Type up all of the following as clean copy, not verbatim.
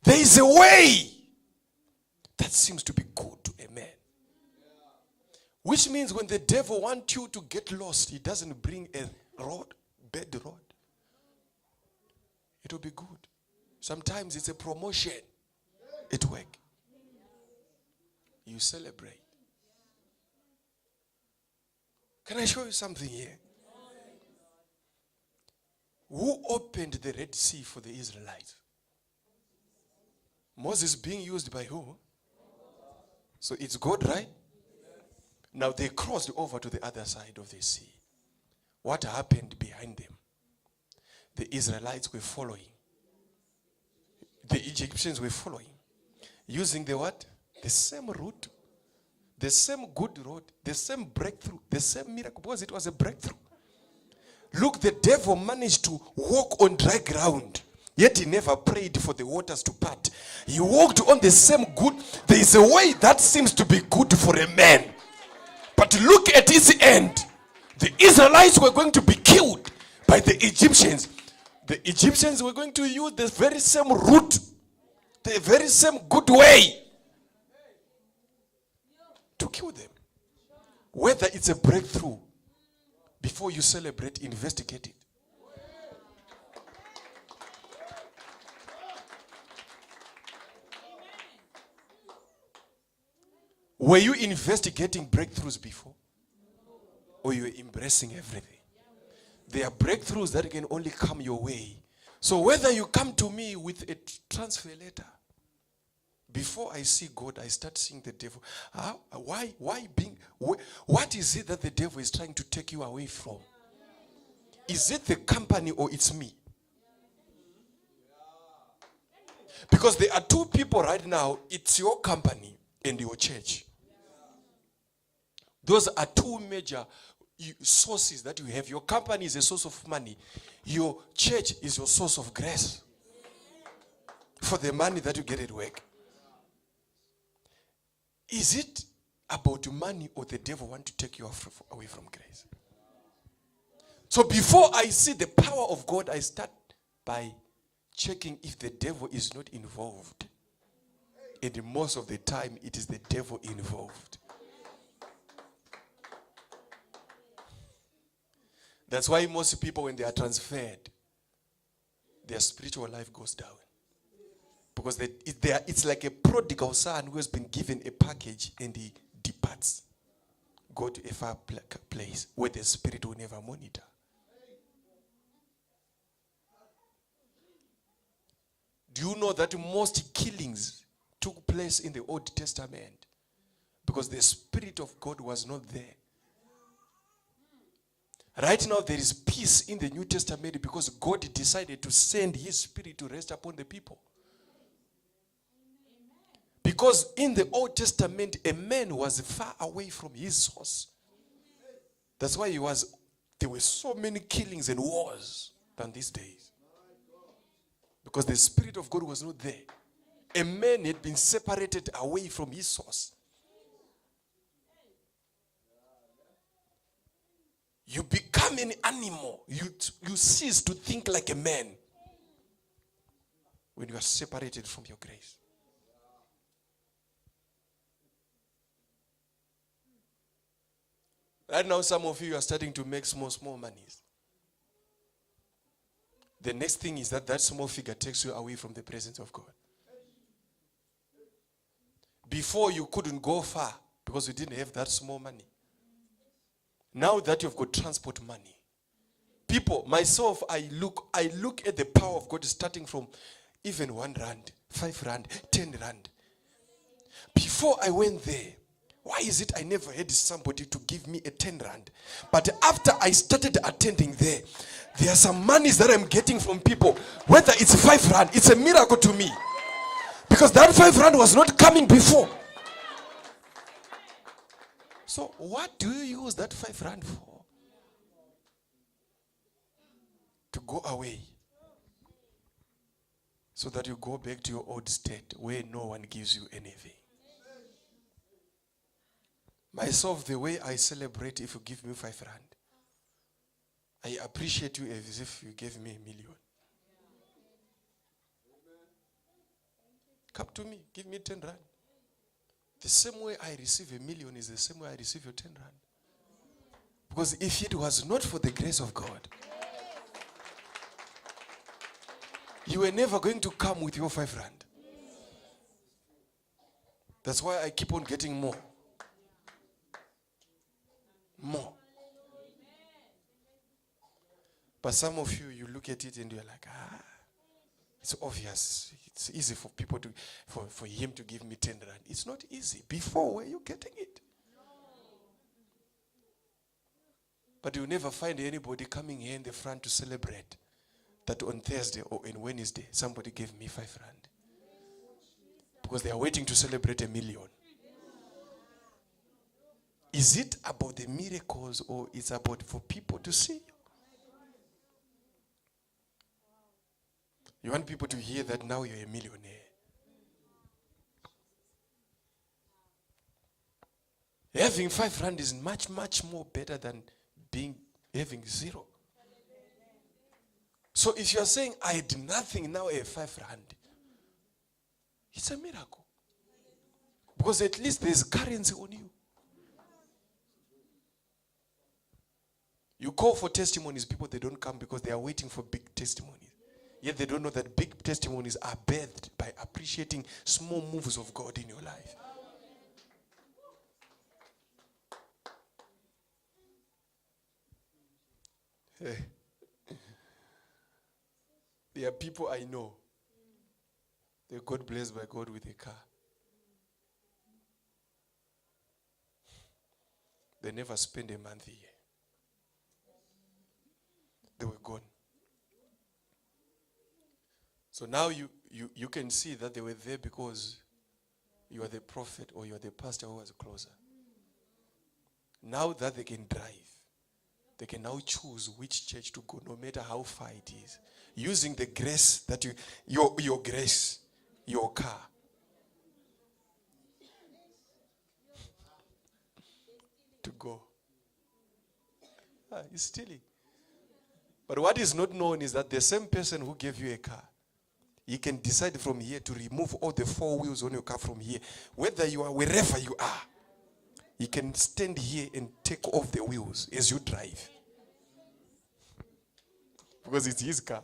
There is a way that seems to be good to a man. Which means when the devil wants you to get lost, he doesn't bring a bad road. It will be good. Sometimes it's a promotion at work. You celebrate. Can I show you something here? Who opened the Red Sea for the Israelites? Moses being used by who? So it's God, right? Now they crossed over to the other side of the sea. What happened behind them? The Israelites were following. The Egyptians were following. Using the what? The same route. The same good road. The same breakthrough. The same miracle. Because it was a breakthrough. Look, the devil managed to walk on dry ground. Yet he never prayed for the waters to part. He walked on the same good. There is a way that seems to be good for a man. But look at his end. The Israelites were going to be killed by the Egyptians. The Egyptians were going to use the very same route. The very same good way to kill them. Whether it's a breakthrough, before you celebrate, investigate it. Were you investigating breakthroughs before? Or you were embracing everything? There are breakthroughs that can only come your way. So whether you come to me with a transfer letter, before I see God, I start seeing the devil. What is it that the devil is trying to take you away from? Is it the company or it's me? Because there are two people right now. It's your company and your church. Those are two major sources that you have. Your company is a source of money. Your church is your source of grace for the money that you get at work. Is it about money or the devil want to take you away from grace? So before I see the power of God, I start by checking if the devil is not involved. And most of the time, it is the devil involved. That's why most people, when they are transferred, their spiritual life goes down. Because it's like a prodigal son who has been given a package and he departs. Go to a far place where the spirit will never monitor. Do you know that most killings took place in the Old Testament? Because the Spirit of God was not there. Right now there is peace in the New Testament because God decided to send His Spirit to rest upon the people. Because in the Old Testament, a man was far away from his source. That's why there were so many killings and wars than these days. Because the Spirit of God was not there. A man had been separated away from his source. You become an animal. You cease to think like a man when you are separated from your grace. Right now, some of you are starting to make small monies. The next thing is that small figure takes you away from the presence of God. Before, you couldn't go far because you didn't have that small money. Now that you've got transport money, people, myself, I look at the power of God starting from even 1 rand, 5 rand, 10 rand. Before I went there, why is it I never had somebody to give me a 10 rand? But after I started attending there are some monies that I'm getting from people. Whether it's 5 rand, it's a miracle to me. Because that 5 rand was not coming before. So what do you use that 5 rand for? To go away. So that you go back to your old state where no one gives you anything. Myself, the way I celebrate if you give me 5 rand, I appreciate you as if you gave me 1 million. Come to me, give me 10 rand. The same way I receive a million is the same way I receive your 10 rand. Because if it was not for the grace of God, you were never going to come with your 5 rand. That's why I keep on getting more. More. But some of you, you look at it and you're like, it's obvious. It's easy for people to, for him to give me 10 rand. It's not easy. Before, were you getting it? But you'll never find anybody coming here in the front to celebrate that on Thursday or on Wednesday, somebody gave me 5 rand. Because they are waiting to celebrate a million. Is it about the miracles or it's about for people to see you? You want people to hear that now you're a millionaire. Having 5 rand is much, much more better than having 0. So if you're saying, I had nothing, now I have 5 rand, it's a miracle. Because at least there's currency on you. You call for testimonies, people, they don't come because they are waiting for big testimonies. Yet they don't know that big testimonies are birthed by appreciating small moves of God in your life. There are people I know, they got blessed by God with a car. They never spend a month here. They were gone. So now you can see that they were there because you are the prophet or you are the pastor who was closer. Now that they can drive, they can now choose which church to go, no matter how far it is. Using the grace that your grace, your car. To go. It's stealing. But what is not known is that the same person who gave you a car, he can decide from here to remove all the 4 wheels on your car from here. Whether you are wherever you are, he can stand here and take off the wheels as you drive. Because it's his car.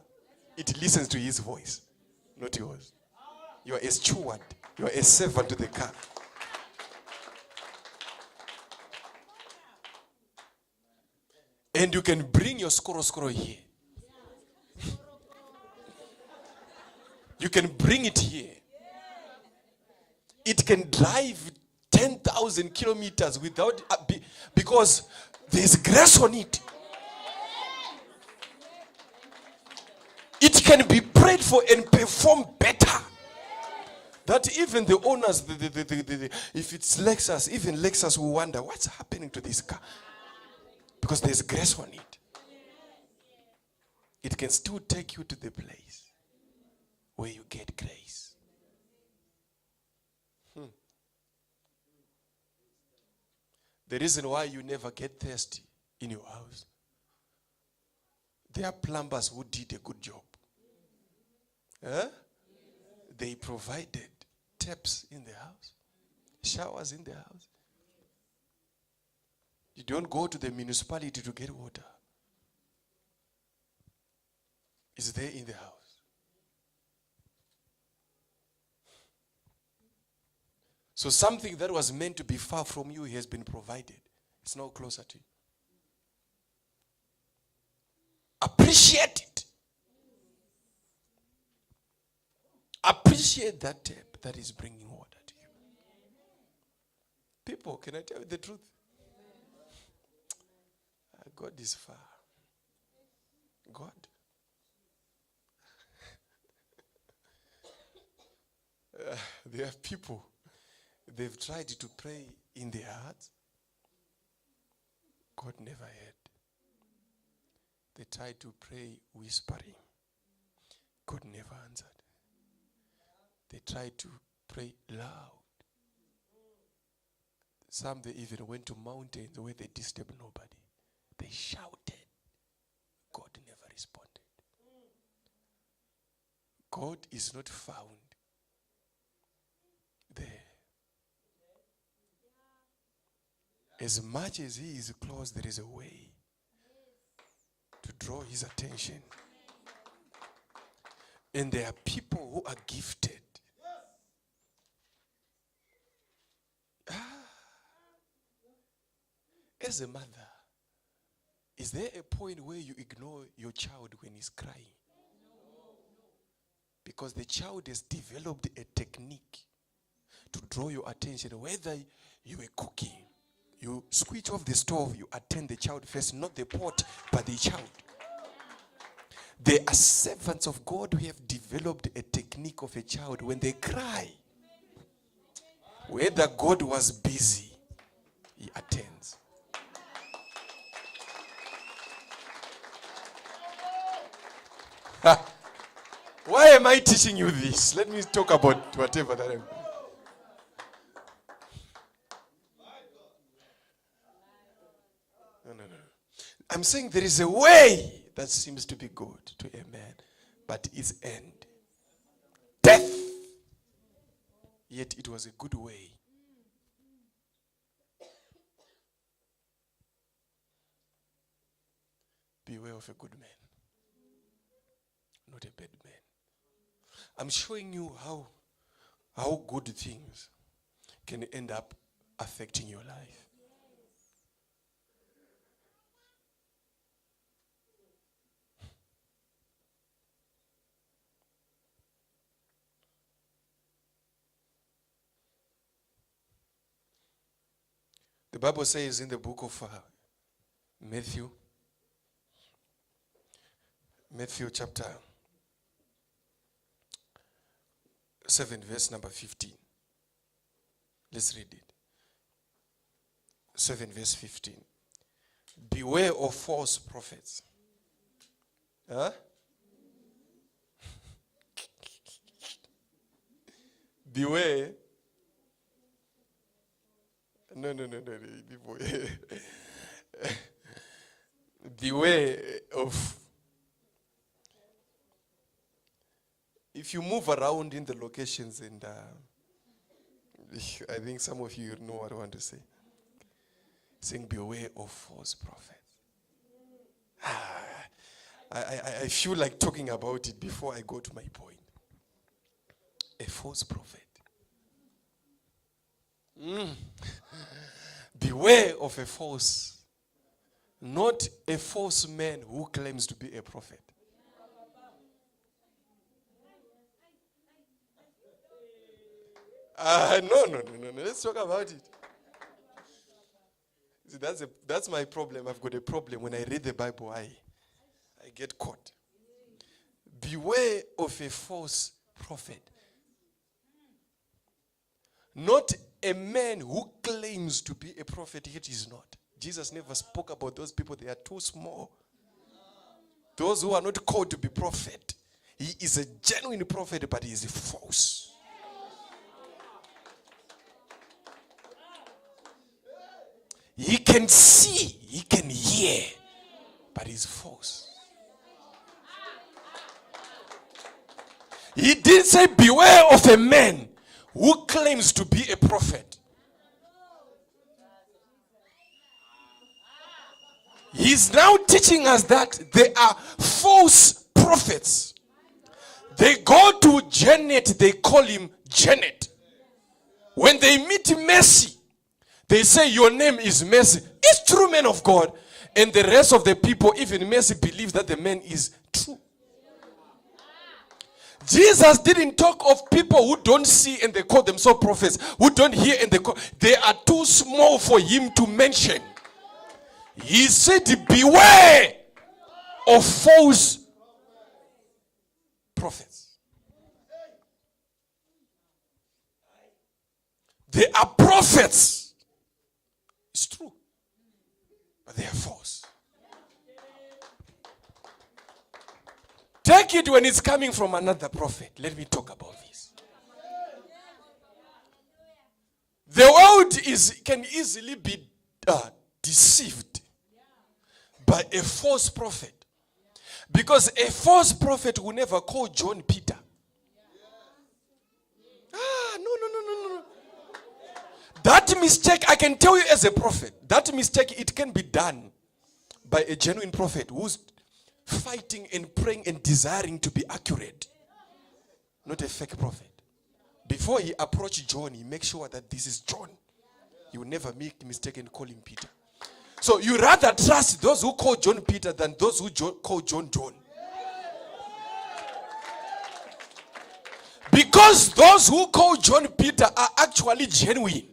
It listens to his voice, not yours. You are a steward. You are a servant to the car. And you can bring your skoro here. You can bring it here. It can drive 10,000 kilometers without, because there's grace on it. It can be prayed for and perform better. That even the owners, if it's Lexus, even Lexus will wonder, what's happening to this car? Because there's grace on it. It can still take you to the place where you get grace. The reason why you never get thirsty in your house, there are plumbers who did a good job. They provided taps in the house, showers in the house. You don't go to the municipality to get water. It's there in the house. So something that was meant to be far from you has been provided. It's now closer to you. Appreciate it. Appreciate that tap that is bringing water to you. People, can I tell you the truth? God is far. God. There are people, they've tried to pray in their hearts. God never heard. They tried to pray whispering. God never answered. They tried to pray loud. Some, they even went to mountains where they disturbed nobody. They shouted. God never responded. God is not found there. As much as he is close, there is a way to draw his attention. And there are people who are gifted. As a mother, is there a point where you ignore your child when he's crying? Because the child has developed a technique to draw your attention. Whether you were cooking, you switch off the stove, you attend the child first, not the pot, but the child. There are servants of God who have developed a technique of a child. When they cry, whether God was busy, he attends. Why am I teaching you this? Let me talk about whatever that I'm. No. I'm saying there is a way that seems to be good to a man, but its end, death. Yet it was a good way. Beware of a good man, not a bad man. I'm showing you how good things can end up affecting your life. The Bible says in the book of Matthew chapter 7, verse number 15. Let's read it. 7, verse 15. Beware of false prophets. Huh? Beware. No. Beware of. If you move around in the locations, and I think some of you know what I want to say. Saying beware of false prophets. I feel like talking about it before I go to my point. A false prophet. Beware of a false, not a false man who claims to be a prophet. No. Let's talk about it. See, that's my problem. I've got a problem. When I read the Bible, I get caught. Beware of a false prophet. Not a man who claims to be a prophet, yet is not. Jesus never spoke about those people. They are too small. Those who are not called to be prophet. He is a genuine prophet, but he is false. He can see, he can hear, but he's false. He didn't say beware of a man who claims to be a prophet. He's now teaching us that there are false prophets. They go to Janet, they call him Janet. When they meet Mercy, they say your name is Mercy. It's true, man of God. And the rest of the people, even Mercy, believe that the man is true. Jesus didn't talk of people who don't see and they call themselves prophets, who don't hear and they are too small for him to mention. He said, beware of false prophets. They are prophets. It's true. But they are false. Take it when it's coming from another prophet. Let me talk about this. The world can easily be deceived by a false prophet. Because a false prophet will never call John Peter. No. that mistake, I can tell you as a prophet, that mistake, it can be done by a genuine prophet who's fighting and praying and desiring to be accurate. Not a fake prophet. Before he approached John, he makes sure that this is John. He will never make the mistake and call him Peter. So you rather trust those who call John Peter than those who call John John. Because those who call John Peter are actually genuine.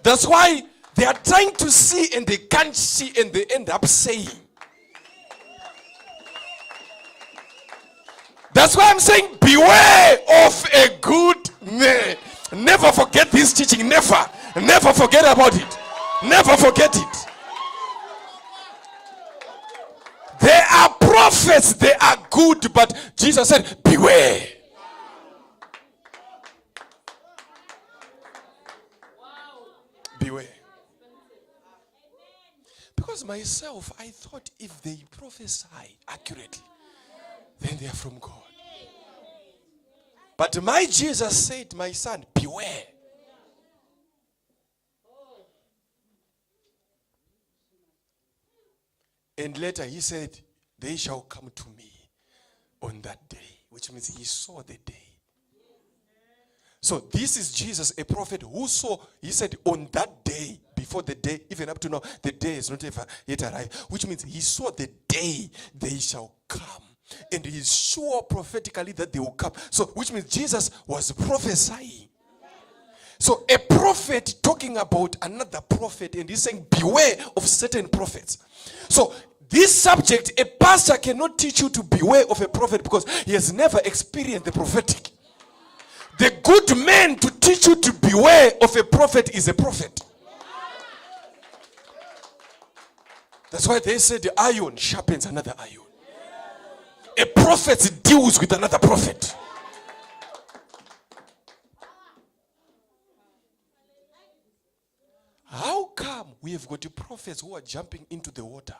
That's why they are trying to see and they can't see and they end up saying. That's why I'm saying beware of a good man. Never forget this teaching. Never. Never forget about it. Never forget it. There are prophets, they are good, but Jesus said, beware. Beware. Because myself, I thought if they prophesy accurately, then they are from God. But my Jesus said, my son, beware. And later he said, they shall come to me on that day. Which means he saw the day. So this is Jesus, a prophet who saw, he said, on that day, before the day, even up to now, the day is not yet arrived. Which means he saw the day they shall come. And he's sure prophetically that they will come. So, which means Jesus was prophesying. So, a prophet talking about another prophet, and he's saying, beware of certain prophets. So, this subject, a pastor cannot teach you to beware of a prophet because he has never experienced the prophetic. The good man to teach you to beware of a prophet is a prophet. That's why they say the iron sharpens another iron. A prophet deals with another prophet. How come we have got prophets who are jumping into the water,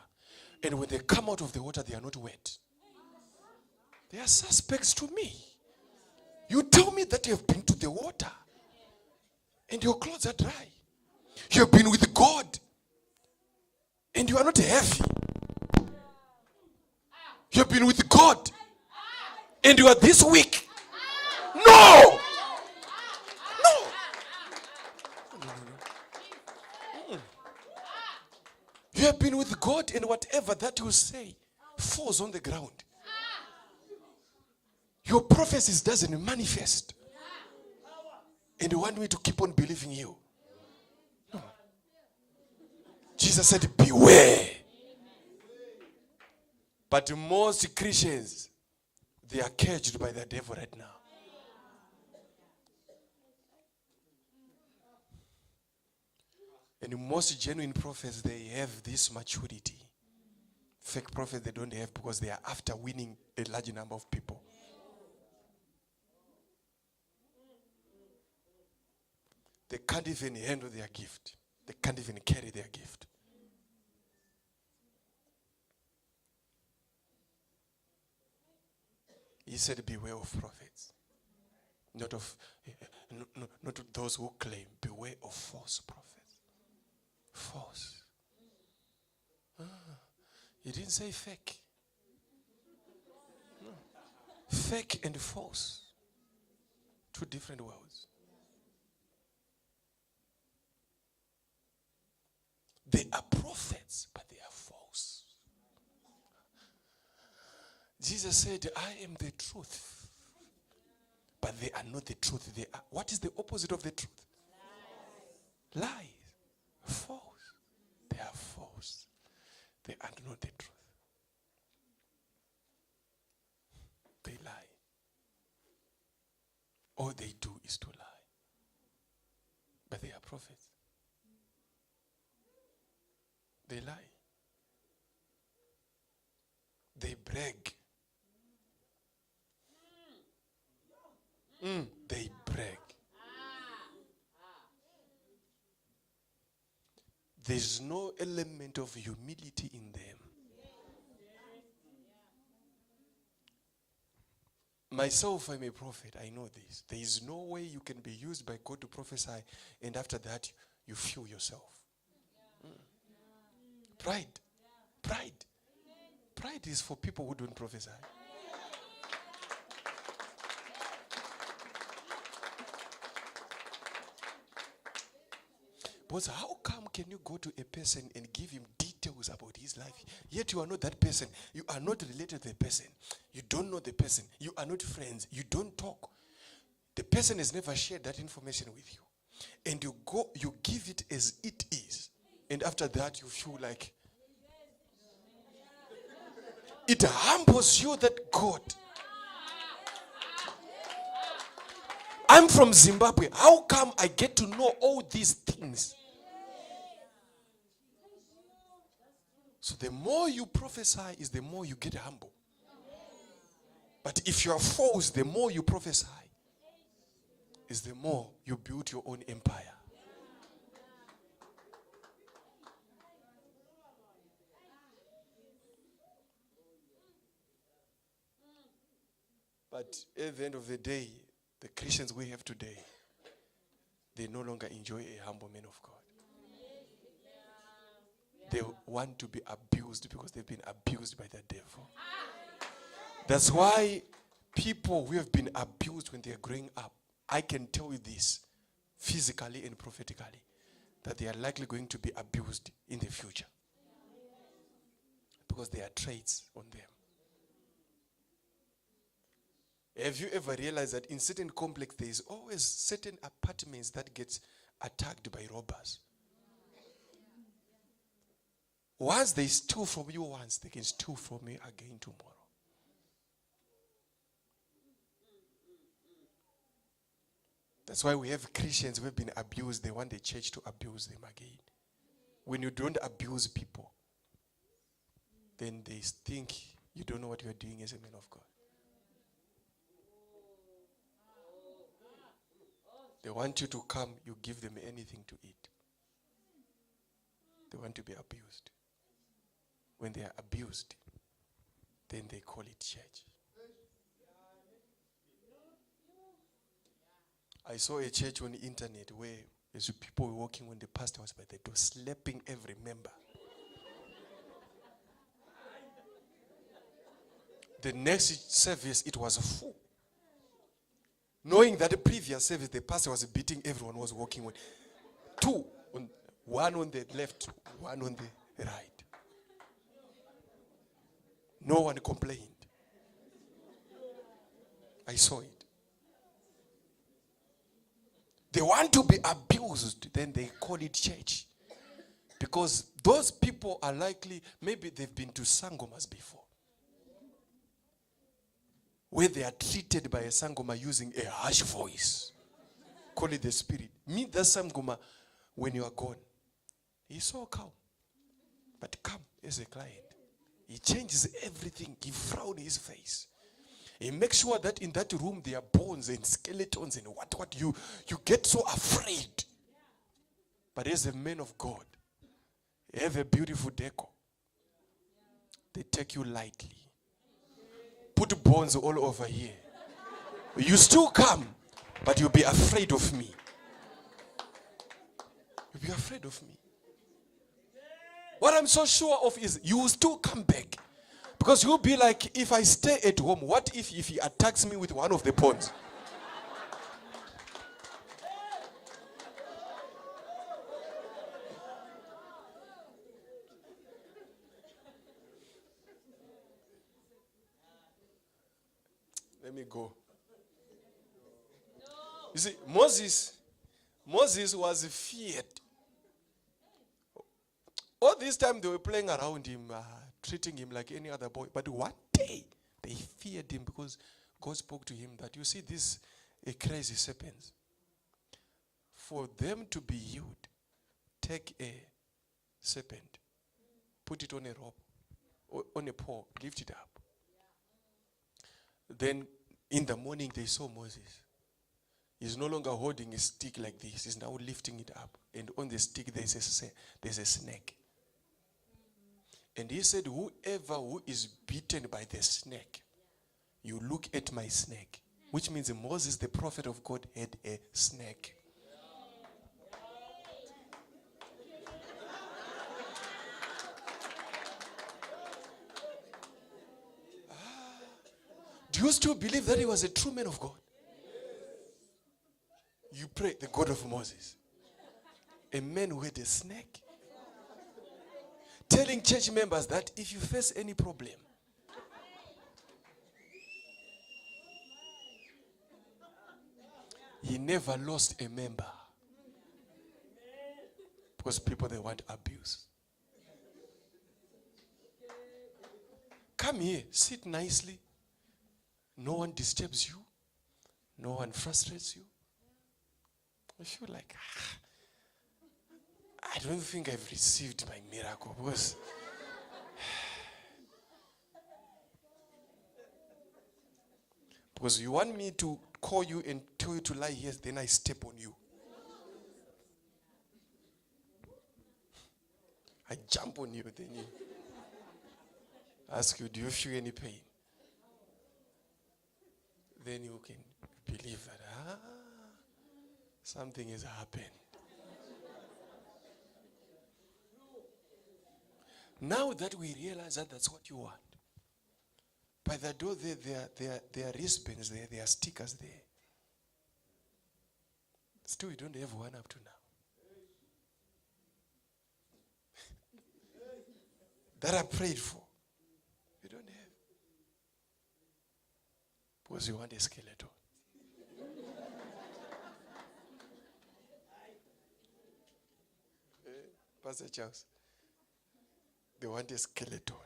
and when they come out of the water, they are not wet? They are suspects to me. You tell me that you have been to the water, and your clothes are dry. You have been with God, and you are not heavy. You have been with God, and you are this weak. No! You have been with God, and whatever that you say falls on the ground. Your prophecies doesn't manifest. And you want me to keep on believing you? No. Jesus said, beware. But most Christians, they are caged by the devil right now. And most genuine prophets, they have this maturity. Fake prophets, they don't have because they are after winning a large number of people. They can't even handle their gift. They can't even carry their gift. He said, beware of prophets. Not of those who claim. Beware of false prophets. False. He didn't say fake. No. Fake and false. Two different words. They are prophets, but they are false. Jesus said, I am the truth. But they are not the truth. They are. What is the opposite of the truth? Lies. False. They are false. They are not the truth. They lie. All they do is to lie. But they are prophets. They lie. They brag. They brag. There's no element of humility in them. Myself, I'm a prophet. I know this. There is no way you can be used by God to prophesy, and after that, you feel yourself. Pride. Pride. Pride is for people who don't prophesy. But how come can you go to a person and give him details about his life, yet you are not that person? You are not related to the person. You don't know the person. You are not friends. You don't talk. The person has never shared that information with you. And you go, you give it as it is. And after that, you feel like it humbles you that God. I'm from Zimbabwe. How come I get to know all these things? So the more you prophesy is the more you get humble. But if you are false, the more you prophesy is the more you build your own empire. But at the end of the day, the Christians we have today, they no longer enjoy a humble man of God. They want to be abused because they've been abused by the devil. That's why people who have been abused when they're growing up, I can tell you this, physically and prophetically, that they are likely going to be abused in the future. Because there are traits on them. Have you ever realized that in certain complexes, there is always certain apartments that get attacked by robbers? Once they steal from you once, they can steal from you again tomorrow. That's why we have Christians who have been abused. They want the church to abuse them again. When you don't abuse people, then they think you don't know what you are doing as a man of God. They want you to come, you give them anything to eat. They want to be abused. When they are abused, then they call it church. I saw a church on the internet where there's people walking when the pastor was by the door, slapping every member. The next service, it was full. Knowing that the previous service, the pastor was beating everyone who was walking with. One on the left, one on the right. No one complained. I saw it. They want to be abused, then they call it church. Because those people are likely, maybe they've been to sangomas before, where they are treated by a sangoma using a harsh voice. Call it the spirit. Meet the sangoma when you are gone. He's so calm. But come as a client. He changes everything. He frowns his face. He makes sure that in that room there are bones and skeletons and what you get so afraid. But as a man of God, you have a beautiful decor. They take you lightly. Put bones all over here. You still come, but you'll be afraid of me. You'll be afraid of me. What I'm so sure of is you will still come back. Because you'll be like, if I stay at home, what if he attacks me with one of the pawns? Let me go. You see, Moses was feared. All this time they were playing around him, treating him like any other boy. But one day they feared him because God spoke to him that, you see, these crazy serpents, for them to be healed, take a serpent, put it on a rope, on a pole, lift it up. Then in the morning they saw Moses. He's no longer holding a stick like this. He's now lifting it up. And on the stick there's a snake. And he said, whoever who is beaten by the snake, You look at my snake. Which means Moses, the prophet of God, had a snake. Do you still believe that he was a true man of God? You pray, the God of Moses. A man who had a snake. Telling church members that if you face any problem, he never lost a member. Because people, they want abuse. Come here, sit nicely. No one disturbs you. No one frustrates you. I feel like, I don't think I've received my miracle. Because you want me to call you and tell you to lie here, then I step on you. I jump on you, then you ask you, do you feel any pain? Then you can believe that, something has happened. Now that we realize that that's what you want, by the door there are wristbands there, there are stickers there. Still, you don't have one up to now. That I prayed for. You don't have. Because you want a skeleton. Pastor Charles, they want a skeleton.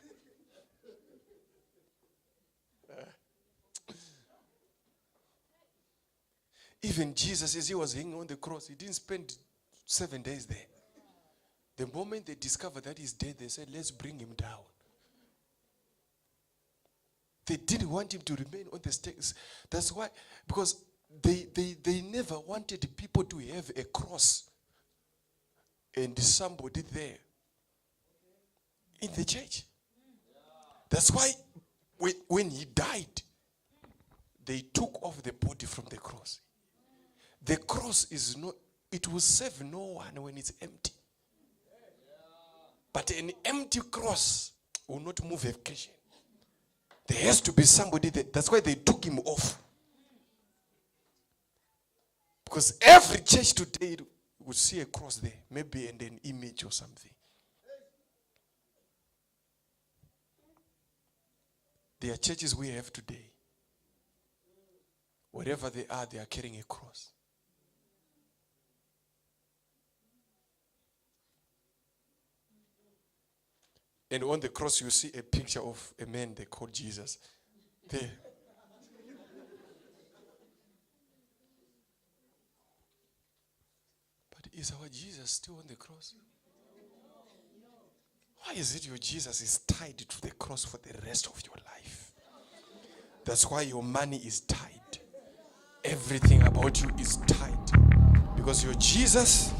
Even Jesus, as he was hanging on the cross, he didn't spend 7 days there. The moment they discovered that he's dead, they said, let's bring him down. They didn't want him to remain on the stakes. That's why, because they never wanted people to have a cross and somebody there in the church. That's why when he died, they took off the body from the cross. The cross is not, it will save no one when it's empty. But an empty cross will not move a occasion. There has to be somebody there. That's why they took him off. Because every church today would see a cross there, maybe and an image or something. There are churches we have today. Wherever they are carrying a cross. And on the cross, you see a picture of a man they call Jesus. There. But is our Jesus still on the cross? Why is it your Jesus is tied to the cross for the rest of your life? That's why your money is tied. Everything about you is tied. Because your Jesus